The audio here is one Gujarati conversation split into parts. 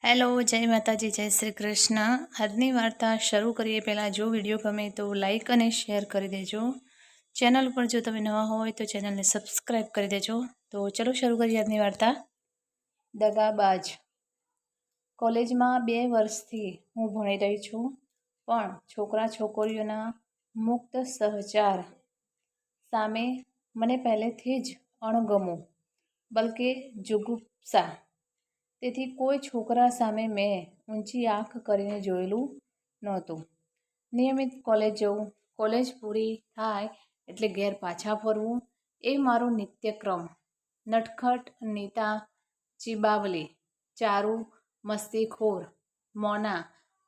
હેલો, જય માતાજી, જય શ્રી કૃષ્ણ। આજની વાર્તા શરૂ કરીએ પહેલાં જો વિડીયો ગમે તો લાઈક અને શેર કરી દેજો। ચેનલ પર જો તમે નવા હોય તો ચેનલને સબસ્ક્રાઈબ કરી દેજો। તો ચલો શરૂ કરીએ આજની વાર્તા। દગાબાજ। કોલેજમાં 2 વર્ષથી હું ભણી રહી છું, પણ છોકરા છોકરીઓના મુક્ત સહચાર સામે મને પહેલેથી જ અણગમો, બલકે જુગુપ્સા। તેથી કોઈ છોકરા સામે મેં ઊંચી આંખ કરીને જોયેલું નહોતું। નિયમિત કોલેજ જવું, કોલેજ પૂરી થાય એટલે ઘેર પાછા ફરવું એ મારો નિત્યક્રમ। નટખટ, નીતા, ચીબાવલી, ચારુ, મસ્તીખોર, મોના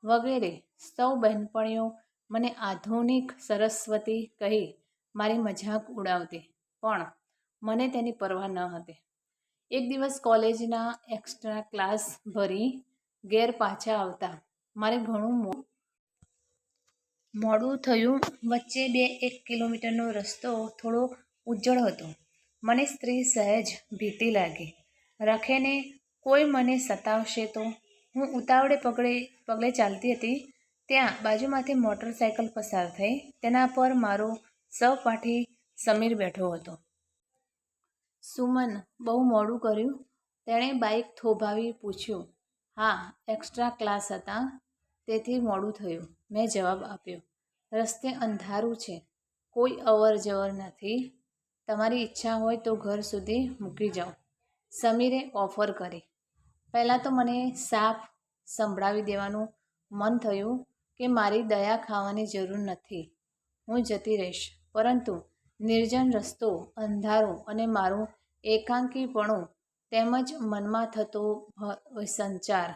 વગેરે સૌ બહેનપણીઓ મને આધુનિક સરસ્વતી કહી મારી મજાક ઉડાવતી, પણ મને તેની પરવા ન હતી। એક દિવસ કોલેજના એક્સ્ટ્રા ક્લાસ ભરી ઘેર પાછા આવતા મારે ઘણું મોડું થયું। વચ્ચે 2-1 કિલોમીટરનો રસ્તો થોડો ઉજ્જડ હતો। મને સ્ત્રી સહેજ ભીતિ લાગી, રખેને કોઈ મને સતાવશે તો। હું ઉતાવળે પગલે ચાલતી હતી ત્યાં બાજુમાંથી મોટરસાયકલ પસાર થઈ। તેના પર મારો સહપાઠી સમીર બેઠો હતો। સુમન, બહુ મોડું કર્યું? તેણે બાઇક થોભાવી પૂછ્યું। હા, એક્સ્ટ્રા ક્લાસ હતા તેથી મોડું થયું, મેં જવાબ આપ્યો। રસ્તે અંધારું છે, કોઈ અવર જવર નથી, તમારી ઈચ્છા હોય તો ઘર સુધી મૂકી જાઉં, સમીરે ઓફર કરી। પહેલાં તો મને સાફ સંભળાવી દેવાનું મન થયું કે મારી દયા ખાવાની જરૂર નથી, હું જતી રહીશ। પરંતુ નિર્જન રસ્તો, અંધારું અને મારું એકાંકીપણું તેમજ મનમાં થતો સંચાર,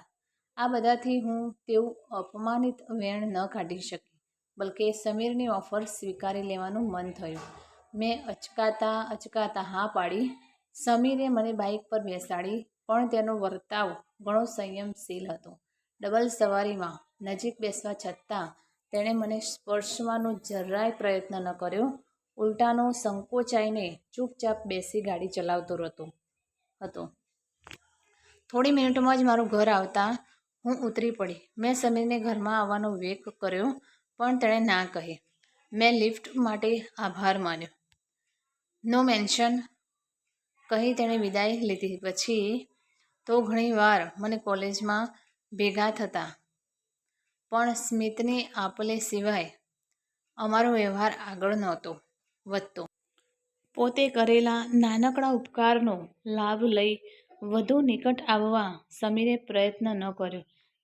આ બધાથી હું તેવું અપમાનિત વેણ ન કાઢી શકી, બલકે સમીરની ઓફર સ્વીકારી લેવાનું મન થયું। મેં અચકાતા હા પાડી। સમીરે મને બાઇક પર બેસાડી, પણ તેનો વર્તાવ ઘણો સંયમશીલ હતો। ડબલ સવારીમાં નજીક બેસવા છતાં તેણે મને સ્પર્શવાનો જરાય પ્રયત્ન ન કર્યો, ઉલટાનો સંકોચાઈને ચૂપચાપ બેસી ગાડી ચલાવતો હતો। થોડી મિનિટોમાં જ મારું ઘર આવતા હું ઉતરી પડી। મેં સમીરને ઘરમાં આવવાનો વેગ કર્યો, પણ તેણે ના કહી। મેં લિફ્ટ માટે આભાર માન્યો। નો મેન્શન કહી તેણે વિદાય લીધી। પછી તો ઘણીવાર મને કોલેજમાં ભેગા થતા, પણ સ્મિતની આપ-લે સિવાય અમારો વ્યવહાર આગળ નહોતો વધતો। પોતે કરેલા નાનકડા ઉપકારનો લાભ લઈ વધુ નિકટ આવવા સમીરે પ્રયત્ન ન કર્યો,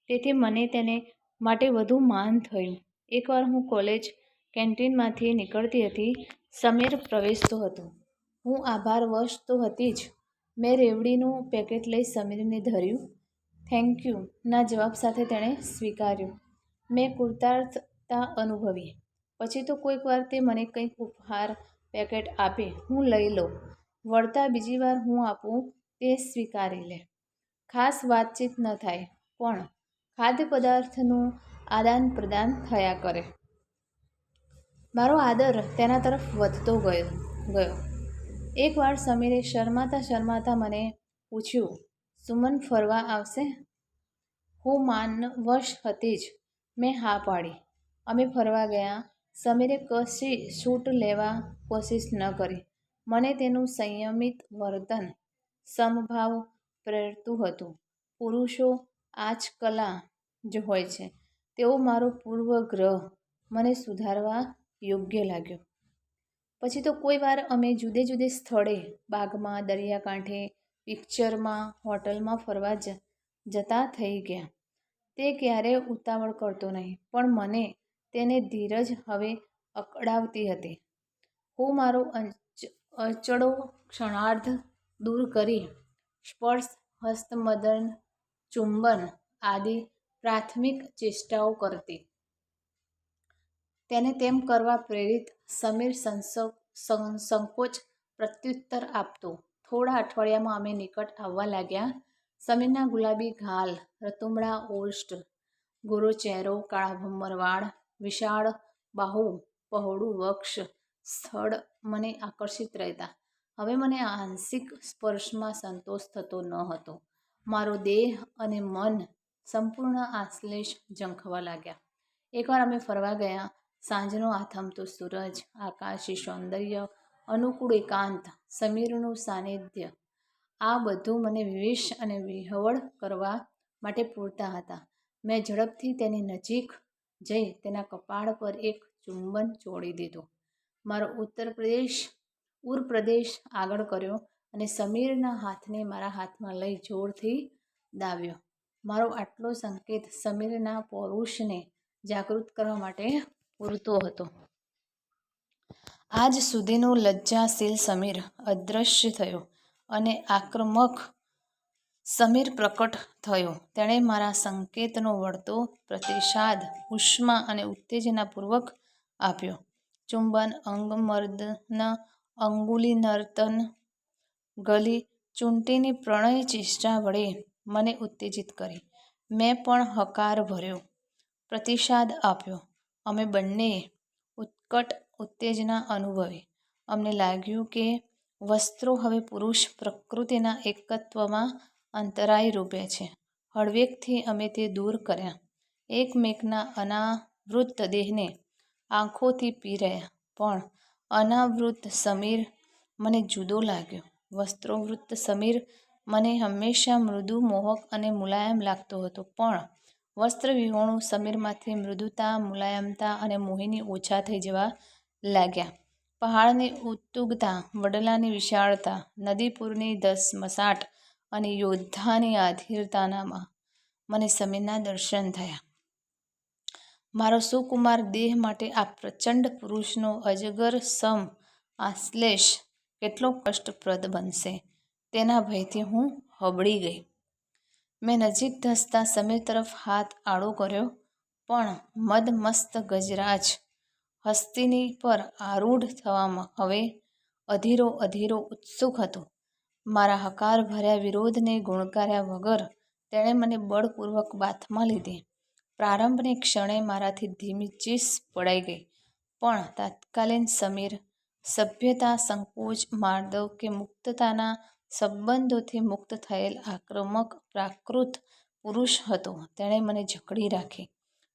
તેથી મને તેને માટે વધુ માન થયું। એકવાર હું કોલેજ કેન્ટીનમાંથી નીકળતી હતી, સમીર પ્રવેશતો હતો। હું આભારવશ તો હતી જ। મેં રેવડીનું પેકેટ લઈ સમીરને ધર્યું। થેન્ક યુ ના જવાબ સાથે તેણે સ્વીકાર્યું। મેં કૃતાર્થતા અનુભવી। પછી તો કોઈક વાર તે મને કંઈક ઉપહાર પેકેટ આપે, હું લઈ લઉં, વળતા બીજી વાર હું આપું તે સ્વીકારી લે। ખાસ વાતચીત ન થાય, પણ ખાદ્ય પદાર્થનું આદાન પ્રદાન થયા કરે। મારો આદર તેના તરફ વધતો ગયો। એકવાર સમીરે શરમાતા મને પૂછ્યું, સુમન ફરવા આવશે? હું માનવશ હતી જ, મેં હા પાડી। અમે ફરવા ગયા। સમીરે કશી છૂટ લેવા કોશિશ ન કરી। મને તેનું સંયમિત વર્તન સમભાવ પ્રેરતું હતું। પુરુષો આ જ કલા જ હોય છે, તેવો મારો પૂર્વગ્રહ મને સુધારવા યોગ્ય લાગ્યો। પછી તો કોઈ વાર અમે જુદે સ્થળે, બાગમાં, દરિયાકાંઠે, પિક્ચરમાં, હોટલમાં ફરવા જતા થઈ ગયા। તે ક્યારેય ઉતાવળ કરતો નહીં, પણ મને તેને ધીરજ હવે અકળાવતી હતી। હું મારો અચળો ક્ષણાર્ધ દૂર કરી સ્પર્શ, હસ્તમૈથુન, ચુંબન આદિ પ્રાથમિક ચેષ્ટાઓ કરતી। તેને તેમ કરવા પ્રેરિત સમીર સંકોચ પ્રત્યુત્તર આપતો। થોડા અઠવાડિયામાં અમે નિકટ આવવા લાગ્યા। સમીરના ગુલાબી ગાલ, રતુમડા ઓષ્ઠ, ગોરો ચહેરો, કાળા ભમ્મર વાળ, વિશાળ બાહુ, પહોળું વક્ષ સ્થળ મને આકર્ષિત રહેતા। હવે મને આંશિક સ્પર્શમાં સંતોષ થતો ન હતો। મારો દેહ અને મન સંપૂર્ણ આશ્લેષ ઝંખવા લાગ્યા. એકવાર અમે ફરવા ગયા. સાંજનો આથમતો સૂરજ, આકાશી સૌંદર્ય, અનુકૂળ એકાંત, સમીરનું સાનિધ્ય, આ બધું મને વિવેશ અને વિહવળ કરવા માટે પૂરતા હતા. મેં ઝડપથી તેની નજીક જઈ તેના કપાળ પર એક ચુંબન ચોળી દીધું. મારો ઉરપ્રદેશ આગળ કર્યો અને સમીરના હાથને મારા હાથમાં લઈ જોરથી દાબ્યો. મારો આટલો સંકેત સમીરના પૌરુષને જાગૃત કરવા માટે પૂરતો હતો. આજ સુધીનો લજ્જાશીલ સમીર અદૃશ્ય થયો અને આક્રમક સમીર પ્રકટ થયો. તેણે મારા સંકેતનો વળતો પ્રતિસાદ ઉષ્મા અને ઉત્તેજનાપૂર્વક આપ્યો. ચુંબન, અંગમર્દન, અંગુલિનર્તન, ગલી ચૂંટીની પ્રણય ચેષ્ટા વડે મને ઉત્તેજિત કરી. મેં પણ હકારભર્યો પ્રતિસાદ આપ્યો. અમે બંનેએ ઉત્કટ ઉત્તેજના અનુભવી. અમને લાગ્યું કે વસ્ત્રો હવે પુરુષ પ્રકૃતિના એકત્વમાં અંતરાય રૂપે છે. હળવેકથી અમે તે દૂર કર્યા. એકમેકના અનાવૃત દેહને આંખોથી પી રહ્યા. પણ અનાવૃત સમીર મને જુદો લાગ્યો. વસ્ત્રોવૃત સમીર મને હંમેશા મૃદુ, મોહક અને મુલાયમ લાગતો હતો. પણ વસ્ત્રવિહોણું સમીરમાંથી મૃદુતા, મુલાયમતા અને મોહિની ઓછા થઈ જવા લાગ્યા. પહાડની ઉત્તુંગતા, વડલાની વિશાળતા, નદીપુરની ધસમસાટ અને યોદ્ધાની આધીરતાનામાં મને સમીરના દર્શન થયા. મારો સુકુમાર દેહ માટે આ પ્રચંડ પુરુષનો અજગર સમ આશ્લેષ કેટલો કષ્ટપ્રદ બનશે તેના ભયથી હું હબળી ગઈ. મેં નજીક ધસતા સમીર તરફ હાથ આડો કર્યો. પણ મદમસ્ત ગજરાજ હસ્તીની પર આરૂઢ થવામાં હવે અધીરો ઉત્સુક હતો. મારા હકારભર્યા વિરોધને ગુણકાર્યા વગર તેણે મને બળપૂર્વક બાથમાં લીધી. પ્રારંભની ક્ષણે મારાથી ધીમી ચીસ પડાઈ ગઈ. પણ તત્કાલીન સમીર સભ્યતા, સંકોચ, માર્દવ કે મુક્તતાના સંબંધોથી મુક્ત થયેલ આક્રમક પ્રાકૃત પુરુષ હતો. તેણે મને જકડી રાખી.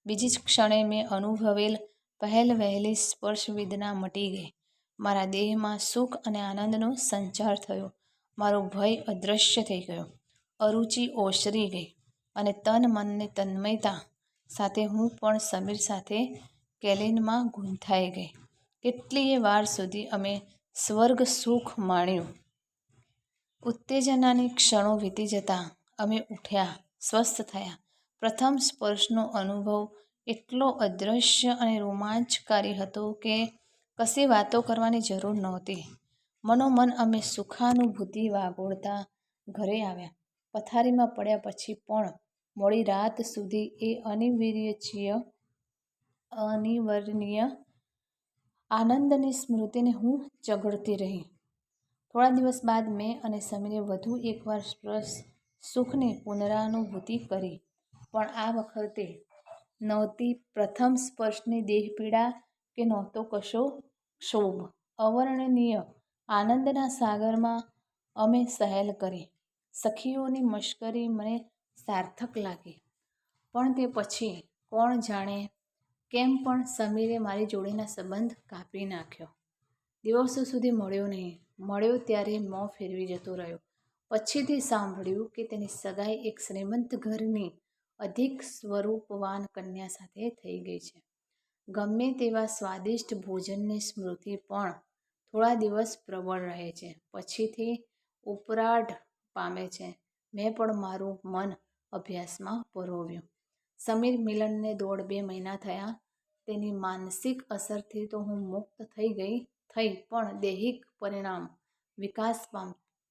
બીજી જ ક્ષણે મેં અનુભવેલ પહેલવહેલી સ્પર્શવેદના મટી ગઈ. મારા દેહમાં સુખ અને આનંદનો સંચાર થયો. મારો ભય અદૃશ્ય થઈ ગયો. અરુચિ ઓસરી ગઈ અને તન મનની તન્મયતા સાથે હું પણ સમીર સાથે કેલિનમાં ગૂંથાઈ ગઈ. કેટલીય વાર સુધી અમે સ્વર્ગ સુખ માણ્યું. ઉત્તેજનાની ક્ષણો વીતી જતાં અમે ઉઠ્યા, સ્વસ્થ થયા. પ્રથમ સ્પર્શનો અનુભવ એટલો અદૃશ્ય અને રોમાંચકારી હતો કે કશી વાતો કરવાની જરૂર નહોતી. મનોમન અમે સુખાનુભૂતિ વાગોળતા ઘરે આવ્યા. પથારીમાં પડ્યા પછી પણ મોડી રાત સુધી એ અનિર્વચનીય આનંદની સ્મૃતિને હું ચઘળતી રહી. થોડા દિવસ બાદ મેં અને સમીરે વધુ એકવાર સુખની પુનરાનુભૂતિ કરી. પણ આ વખતે નહોતી પ્રથમ સ્પર્શની દેહપીડા કે નહોતો કશો ક્ષોભ. અવર્ણનીય આનંદના સાગરમાં અમે સહેલ કરી. સખીઓની મશ્કરી મને સાર્થક લાગી. પણ તે પછી કોણ જાણે કેમ પણ સમીરે મારી જોડેના સંબંધ કાપી નાખ્યો. દિવસો સુધી મળ્યો નહીં. મળ્યો ત્યારે મોં ફેરવી જતો રહ્યો. પછીથી સાંભળ્યું કે તેની સગાઈ એક શ્રીમંત ઘરની અધિક સ્વરૂપવાન કન્યા સાથે થઈ ગઈ છે. ગમે તેવા સ્વાદિષ્ટ ભોજનની સ્મૃતિ પણ થોડા દિવસ પ્રબળ રહે છે, પછીથી ઉપરાઢ પામે છે. મેં પણ મારું મન અભ્યાસમાં પરોવ્યું. સમીર મિલનને 1.5 મહિના થયા. તેની માનસિક અસરથી તો હું મુક્ત થઈ પણ દૈહિક પરિણામ વિકાસ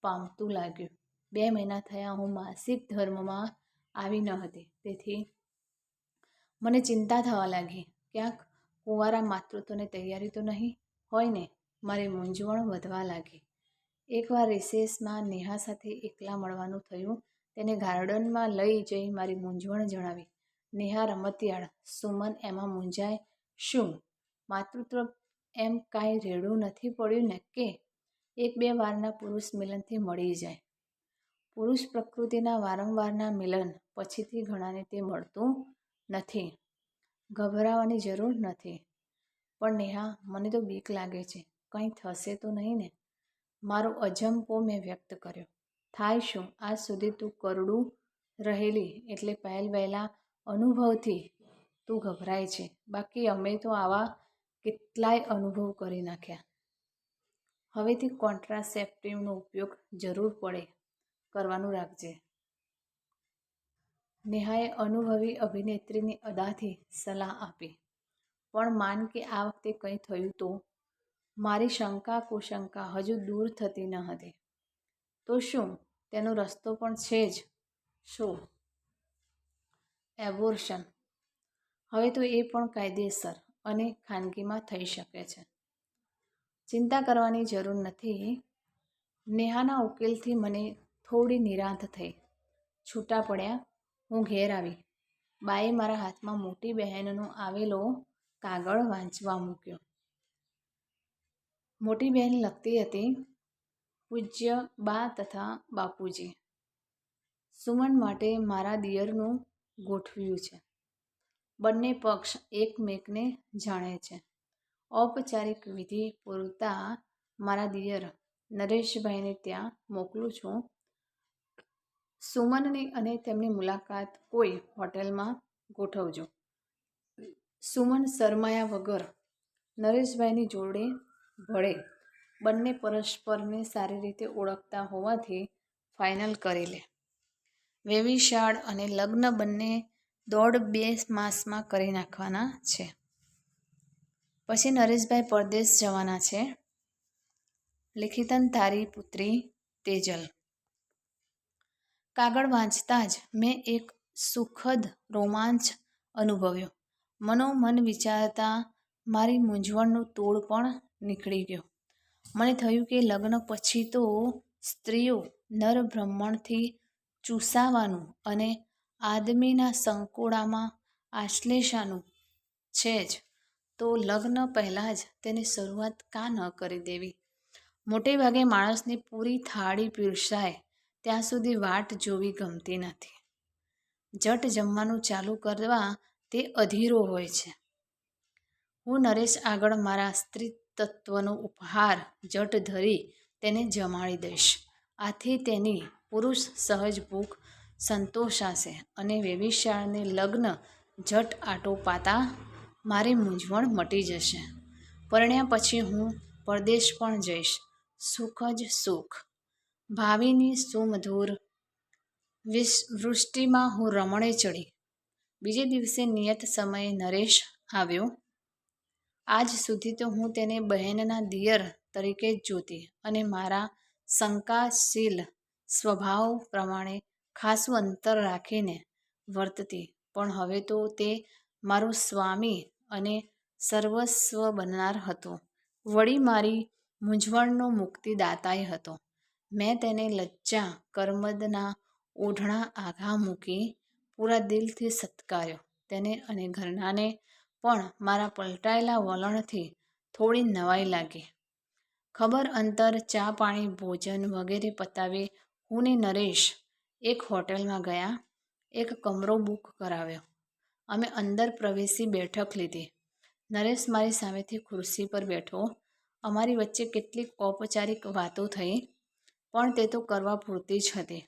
પામતું લાગ્યું. 2 મહિના થયા હું માસિક ધર્મમાં આવી ન હતી. તેથી મને ચિંતા થવા લાગી. ક્યાંક કુંવારા માતૃત્વની તૈયારી તો નહીં હોય ને? મારી મૂંઝવણ વધવા લાગી. એકવાર રિસેસમાં નેહા સાથે એકલા મળવાનું થયું. તેને ગાર્ડનમાં લઈ જઈ મારી મૂંઝવણ જણાવી. નેહા રમતિયાળ, સુમન એમાં મૂંઝાય. શું માતૃત્વ એમ કાંઈ રેડું નથી પડ્યું ને કે 1-2 વારના પુરુષ મિલનથી મળી જાય? પુરુષ પ્રકૃતિના વારંવારના મિલન પછીથી ઘણાને તે મળતું નથી. ગભરાવાની જરૂર નથી. પણ નેહા, મને તો બીક લાગે છે. કંઈ થશે તો નહીં ને? મારો અજંપો મેં વ્યક્ત કર્યો. થાય શું? આજ સુધી તું કરડું રહેલી એટલે પહેલા અનુભવથી તું ગભરાય છે. બાકી અમે તો આવા કેટલાય અનુભવ કરી નાખ્યા. હવેથી કોન્ટ્રાસેપ્ટિવનો ઉપયોગ જરૂર પડે કરવાનું રાખજે. નેહાએ અનુભવી અભિનેત્રીની અદાથી સલાહ આપી. પણ માન કે આ વખતે કંઈ થયું તો? મારી શંકા કુશંકા હજુ દૂર થતી ન હતી. તો શું તેનો રસ્તો પણ છે જ? શું? એબોર્શન. હવે તો એ પણ કાયદેસર અને ખાનગીમાં થઈ શકે છે. ચિંતા કરવાની જરૂર નથી. નેહાના ઉકેલથી મને થોડી નિરાંત થઈ. છૂટા પડ્યા. હું ઘેર આવી. બાએ મારા હાથમાં મોટી બહેનનો આવેલો કાગળ વાંચવા મૂક્યો. મોટી બહેન લખતી હતી, પૂજ્ય બા તથા બાપુજી, સુમન માટે મારા દિયરનું ગોઠવ્યું છે. બંને પક્ષ એકમેકને જાણે છે. ઔપચારિક વિધિ પૂરતા મારા દિયર નરેશભાઈને ત્યાં મોકલું છું. સુમનની અને તેમની મુલાકાત કોઈ હોટેલમાં ગોઠવજો. સુમન શરમાયા વગર નરેશભાઈની જોડે ભળે. બંને પરસ્પરને સારી રીતે ઓળખતા હોવાથી ફાઇનલ કરી લે. વેવિશાળ અને લગ્ન બંને 1.5-2 માસમાં કરી નાખવાના છે. પછી નરેશભાઈ પરદેશ જવાના છે. લિખિતન તારી પુત્રી તેજલ. કાગળ વાંચતા જ મેં એક સુખદ રોમાંચ અનુભવ્યો. મનોમન વિચારતા મારી મૂંઝવણનો તોડ પણ નીકળી ગયો. મને થયું કે લગ્ન પછી તો સ્ત્રીઓ નરબ્રહ્મણથી ચૂસાવાનું અને આદમીના સંકોડામાં આશ્લેષાનું છે જ, તો લગ્ન પહેલાં જ તેની શરૂઆત કાં ન કરી દેવી? મોટે ભાગે માણસને પૂરી થાળી પીરસાય ત્યાં સુધી વાટ જોવી ગમતી નથી. જટ જમવાનું ચાલુ કરવા તે અધીરો હોય છે. હું નરેશ આગળ મારા સ્ત્રીતત્વનો ઉપહાર જટ ધરી તેને જમાડી દઈશ. આથી તેની પુરુષ સહજ ભૂખ સંતોષાશે અને વેવિશાળને લગ્ન જટ આટોપાતા મારી મૂંઝવણ મટી જશે. પરણ્યા પછી હું પરદેશ પણ જઈશ. સુખ જ સુખ. ભાવિની સુમધુર વૃષ્ટિમાં હું રમણે ચડી. બીજે દિવસે નિયત સમયે નરેશ આવ્યો. આજ સુધી તો હું તેને બહેનના દિયર તરીકે જ જોતી અને મારા શંકાશીલ સ્વભાવ પ્રમાણે ખાસું અંતર રાખીને વર્તતી. પણ હવે તો તે મારો સ્વામી અને સર્વસ્વ બનનાર હતો. વળી મારી મૂંઝવણનો મુક્તિદાતાય હતો. મેં તેને લજ્જા કરમદના ઓઢણા આઘા મૂકી પૂરા દિલથી સત્કાર્યો. તેને અને ઘરનાને પણ મારા પલટાયેલા વલણથી થોડી નવાઈ લાગી. ખબર અંતર ચા પાણી ભોજન વગેરે પતાવી હું ને નરેશ એક હોટેલમાં ગયા. એક કમરો બુક કરાવ્યો. અમે અંદર પ્રવેશી બેઠક લીધી. નરેશ મારી સામેથી ખુરશી પર બેઠો. અમારી વચ્ચે કેટલીક ઔપચારિક વાતો થઈ, પણ તે તો કરવા પૂરતી જ હતી.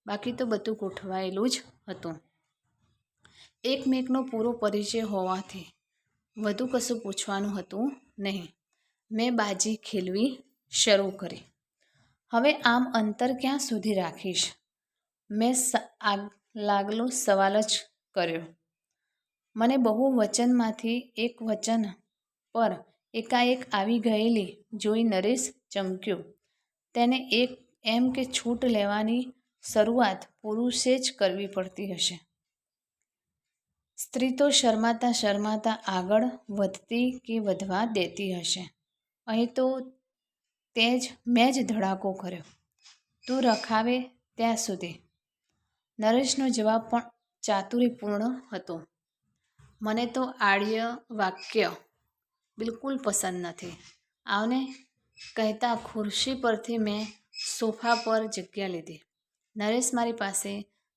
બાકી તો બધું ગોઠવાયેલું જ હતું. એકમેકનો પૂરો પરિચય હોવાથી વધુ કશું પૂછવાનું હતું નહીં. મેં બાજી ખેલવી શરૂ કરી. હવે આમ અંતર ક્યાં સુધી રાખીશ? મેં લાગલો સવાલ જ કર્યો. મને બહુ વચનમાંથી એક વચન પર એકાએક આવી ગયેલી જોઈ નરેશ ચમક્યો. તેને એમ કે છૂટ લેવાની શરૂઆત પુરુષે જ કરવી પડતી હશે. સ્ત્રી તો શરમાતા શરમાતા આગળ વધતી કે વધવા દેતી હશે. અહીં તો મેં જ ધડાકો કર્યો. તું રખાવે ત્યાં સુધી. નરેશનો જવાબ પણ ચાતુરીપૂર્ણ હતો. મને તો આડ્ય વાક્ય બિલકુલ પસંદ નથી. આવને, કહેતા ખુરશી પરથી મેં સોફા પર જગ્યા લીધી. નરેશ મારી પાસે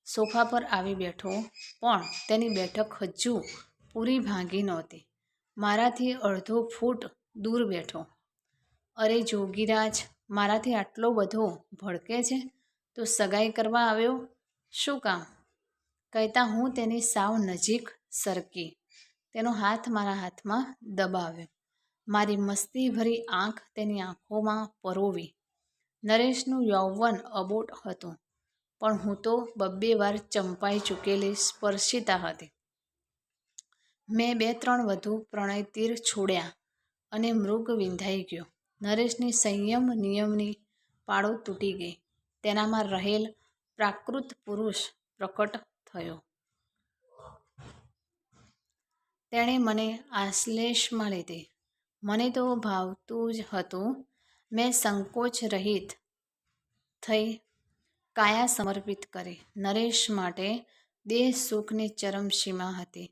સોફા પર આવી બેઠો, પણ તેની બેઠક હજુ પૂરી ભાંગી નહોતી. મારાથી અડધો ફૂટ દૂર બેઠો. અરે જોગીરાજ, મારાથી આટલો બધો ભડકે છે? તો સગાઈ કરવા આવ્યો? શું કામ? કહેતા હું તેની સાવ નજીક સરકી. તેનો હાથ મારા હાથમાં દબાવ્યો. મારી મસ્તીભરી આંખ તેની આંખોમાં પરોવી. નરેશનું યૌવન અબોટ હતું, પણ હું તો 2 વાર ચંપાઈ ચૂકેલી સ્પર્શિતા હતી. મેં 2-3 વધુ પ્રણય તીર છોડ્યા અને મૃગ વિંધાઈ ગયો. નરેશની સંયમ નિયમની પાળો તૂટી ગઈ. તેનામાં રહેલ પ્રાકૃત પુરુષ પ્રકટ થયો. તેણે મને આશ્લેષમાં લીધી. મને તો ભાવતું જ હતું. મેં સંકોચ રહિત થઈ કાયા સમર્પિત કરી. નરેશ માટે દેહ સુખની ચરમસીમા હતી.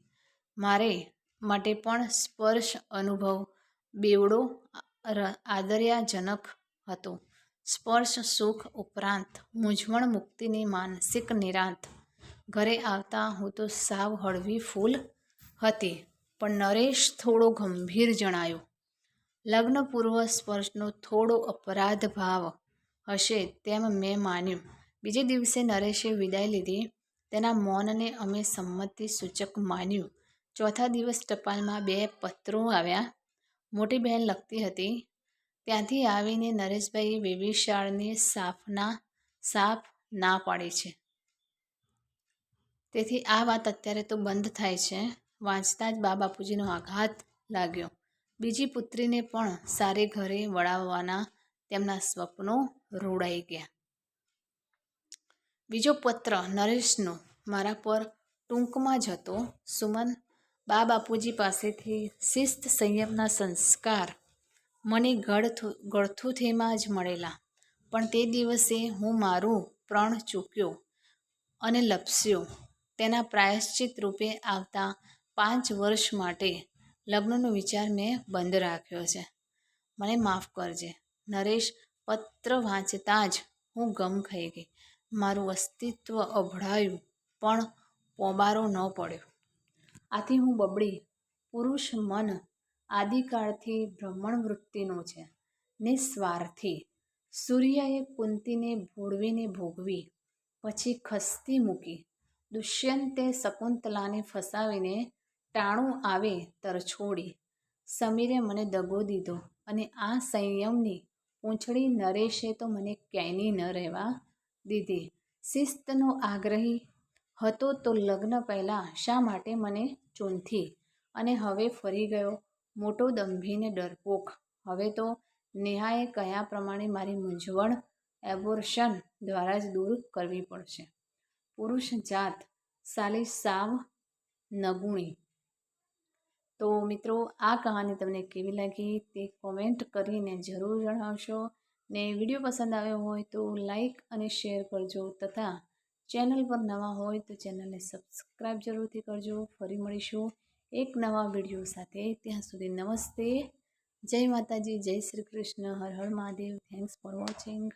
મારે માટે પણ સ્પર્શ અનુભવ બેવડો આદર્યાજનક હતો. સ્પર્શ સુખ ઉપરાંત મૂંઝવણ મુક્તિની માનસિક નિરાંત. ઘરે આવતા હું તો સાવ હળવી ફૂલ હતી, પણ નરેશ થોડો ગંભીર જણાયો. લગ્નપૂર્વ સ્પર્શનો થોડો અપરાધ ભાવ હશે તેમ મેં માન્યું. બીજે દિવસે નરેશે વિદાય લીધી. તેના મૌનને અમે સંમતિ સૂચક માન્યું. ચોથા દિવસ ટપાલમાં 2 પત્રો આવ્યા. મોટી બહેન લખતી હતી, ત્યાંથી આવીને નરેશભાઈએ વેવિશાળની સાફ ના પાડી છે. તેથી આ વાત અત્યારે તો બંધ થાય છે. વાંચતાં જ બા બાપુજીનો આઘાત લાગ્યો. બીજી પુત્રીને પણ સારે ઘરે વળાવવાના તેમના સ્વપ્નો રોડાઈ ગયા. બીજો પત્ર નરેશનો મારા પર ટૂંકમાં જ હતો. સુમન, બા બાપુજી પાસેથી શિસ્ત સંયમના સંસ્કાર મને ગળથુથીમાં જ મળેલા, પણ તે દિવસે હું મારું પ્રણ ચૂક્યો અને લપસ્યો. તેના પ્રાયશ્ચિત રૂપે આવતા 5 વર્ષ માટે લગ્નનો વિચાર મેં બંધ રાખ્યો છે. મને માફ કરજે. નરેશ પત્ર વાંચતાં જ હું ગમ ખાઈ ગઈ. મારું અસ્તિત્વ અભડાયું, પણ પોબારો ન પડ્યો. આથી હું બબડી. પુરુષ મન આદિકાળથી બ્રહ્મણવૃત્તિનું છે, નિસ્વાર્થી. સૂર્યએ કુંતીને ભોળવીને ભોગવી, પછી ખસ્તી મૂકી. દુષ્યંતે શકુંતલાને ફસાવીને ટાણું આવે તરછોડી. સમીરે મને દગો દીધો, અને આ સંયમની પૂંછડી નરેશે તો મને ક્યાંયની ન રહેવા દીધી. શિસ્તનો આગ્રહી હતો તો લગ્ન પહેલાં શા માટે મને ચૂંથી? અને હવે ફરી ગયો મોટો દંભી ને ડરપોક. હવે તો નેહાએ કહ્યા પ્રમાણે મારી મૂંઝવણ એબોર્શન દ્વારા જ દૂર કરવી પડશે. પુરુષ જાત સાલી સાવ નગુણી. તો મિત્રો, આ કહાની તમને કેવી લાગી તે કોમેન્ટ કરીને જરૂર જણાવશો. ને વિડીયો પસંદ આવ્યો હોય તો લાઈક અને શેર કરજો, તથા ચેનલ પર નવા હોય તો ચેનલને સબસ્ક્રાઈબ જરૂરથી કરજો. ફરી મળીશું એક નવા વિડીયો સાથે. ત્યાં સુધી નમસ્તે, જય માતાજી, જય શ્રી કૃષ્ણ, હર હર મહાદેવ. Thanks for watching.